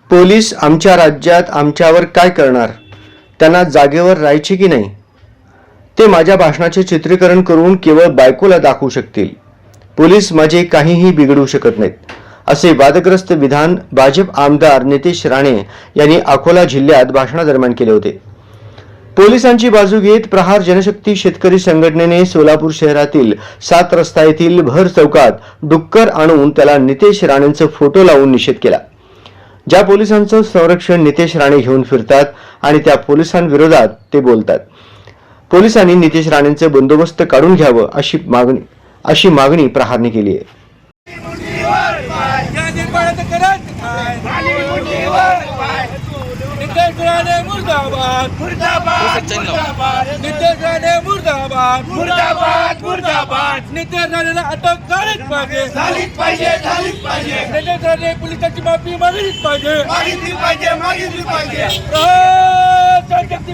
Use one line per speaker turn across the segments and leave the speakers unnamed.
Police आमच्या राज्यात आमच्यावर काय करणार? त्यांना जागेवर राहायचे की नाही? ते माझ्या भाषणाचे चित्रीकरण करून केवळ बायकोला दाखवू शकतील. पोलीस माझे काहीही बिघडवू शकत नाहीत, असे वादग्रस्त विधान भाजप आमदार नितेश राणे यांनी अकोला जिल्ह्यात भाषणादरम्यान केले होते. पोलिसांची बाजू घेत प्रहार जनशक्ती शेतकरी संघटनेने सोलापूर शहरातील 7 रस्ता येथील भर चौकात डुक्कर आणून त्याला नितेश राणेंचा फोटो लावून निषेध केला. ज्या पोलिसांचं संरक्षण नितेश राणे घेऊन फिरतात आणि त्या पोलिसांविरोधात ते बोलतात. पोलिसांनी नितेश राणेंचे बंदोबस्त काढून घ्यावं अशी मागणी प्रहारने केली आहे.
मुर्दाबाद मुर्दाबाद नितेश राणे मुर्दाबाद मुर्दाबाद मुर्दाबाद नितेश राणेला अटक झालीच पाहिजे नितेश राणे पोलिसांची माफी मागितलीच पाहिजे जनशक्ती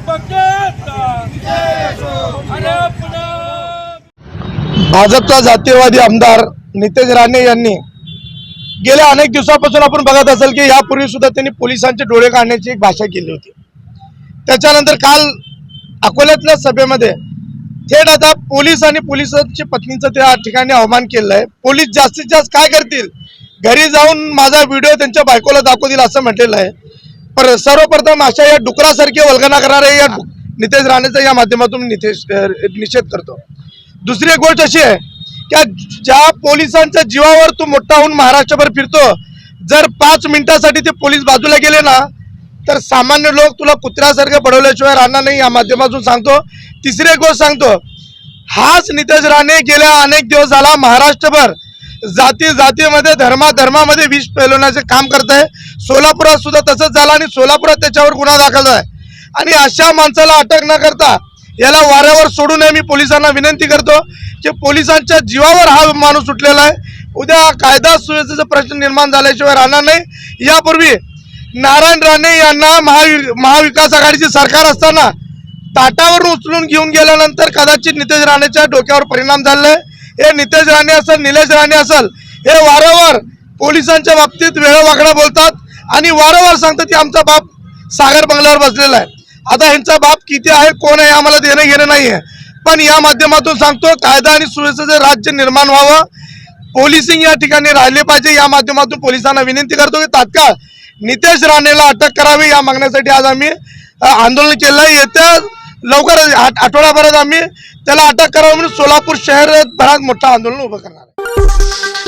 भाजपचा जातीयवादी आमदार नितेश राणे यांनी गेल्या अनेक दिवसापासून आपण बघत असाल की यापूर्वी सुद्धा त्यांनी पोलिसांचे डोळे काढण्याची एक भाषा केली होती. त्याच्यानंतर काल अकोल्यातल्या सभेमध्ये थेट आता पोलीस आणि पोलिसांच्या पत्नीचं त्या ठिकाणी अवमान केलं आहे. पोलीस जास्तीत जास्त काय करतील, घरी जाऊन माझा व्हिडिओ त्यांच्या बायकोला दाखवतील असं म्हटलेलं आहे. पण सर्वप्रथम अशा या डुकरासारखे वल्गना करणारे या नितेश राणेचा या माध्यमातून निषेध करतो. दुसरी एक गोष्ट अशी आहे की ज्या पोलिसांच्या जीवावर तू मोठा होऊन महाराष्ट्रभर फिरतो, जर 5 मिनिटासाठी ते पोलीस बाजूला गेले ना तर सामान्य लोक तुला कुत्र्यासारखे बडवल्याशिवाय राहणार नाही, या माध्यमातून सांगतो. तिसरी एक गोष्ट सांगतो, हाच नितेश राणे गेल्या अनेक दिवस झाला महाराष्ट्रभर जातीमध्ये धर्मामध्ये विष पेलवण्याचे काम करत आहे. सोलापुरात सुद्धा तसंच झालं आणि सोलापुरात त्याच्यावर गुन्हा दाखल आहे. आणि अशा माणसाला अटक न करता याला वाऱ्यावर सोडू नये. मी पोलिसांना विनंती करतो की पोलिसांच्या जीवावर हा माणूस सुटलेला आहे. उद्या कायदा सुव्यवस्थेचा प्रश्न निर्माण झाल्याशिवाय राहणार नाही. यापूर्वी नारायण राणे यांना महाविकास आघाडीचे सरकार असताना ताटावर उचलून घेऊन गेल्यानंतर कदाचित नितेश राणेच्या डोक्यावर परिणाम झाले. हे नितेश राणे असेल, निलेश राणे असेल, हे वारंवार पोलिसांच्या बाबतीत वेळवाकडा बोलतात आणि वारंवार सांगतात की आमचा बाप सागर बंगल्यावर बसलेला आहे. आता ह्यांचा बाप किती आहे, कोण आहे, आम्हाला देणं घेणं नाही आहे. पण या माध्यमातून सांगतो, कायदा आणि सुव्यवस्थेचं राज्य निर्माण व्हावं, पोलिसिंग या ठिकाणी राहिले पाहिजे. या माध्यमातून पोलिसांना विनंती करतो की तात्काळ नितेश राणेला अटक करावी. या मागण्यासाठी आज आम्ही आंदोलन केलं आहे. येत्या लवकरच आठवड्याभरात आम्ही त्याला अटक करावी म्हणून सोलापूर शहरात मोठं आंदोलन उभं करणार आहे.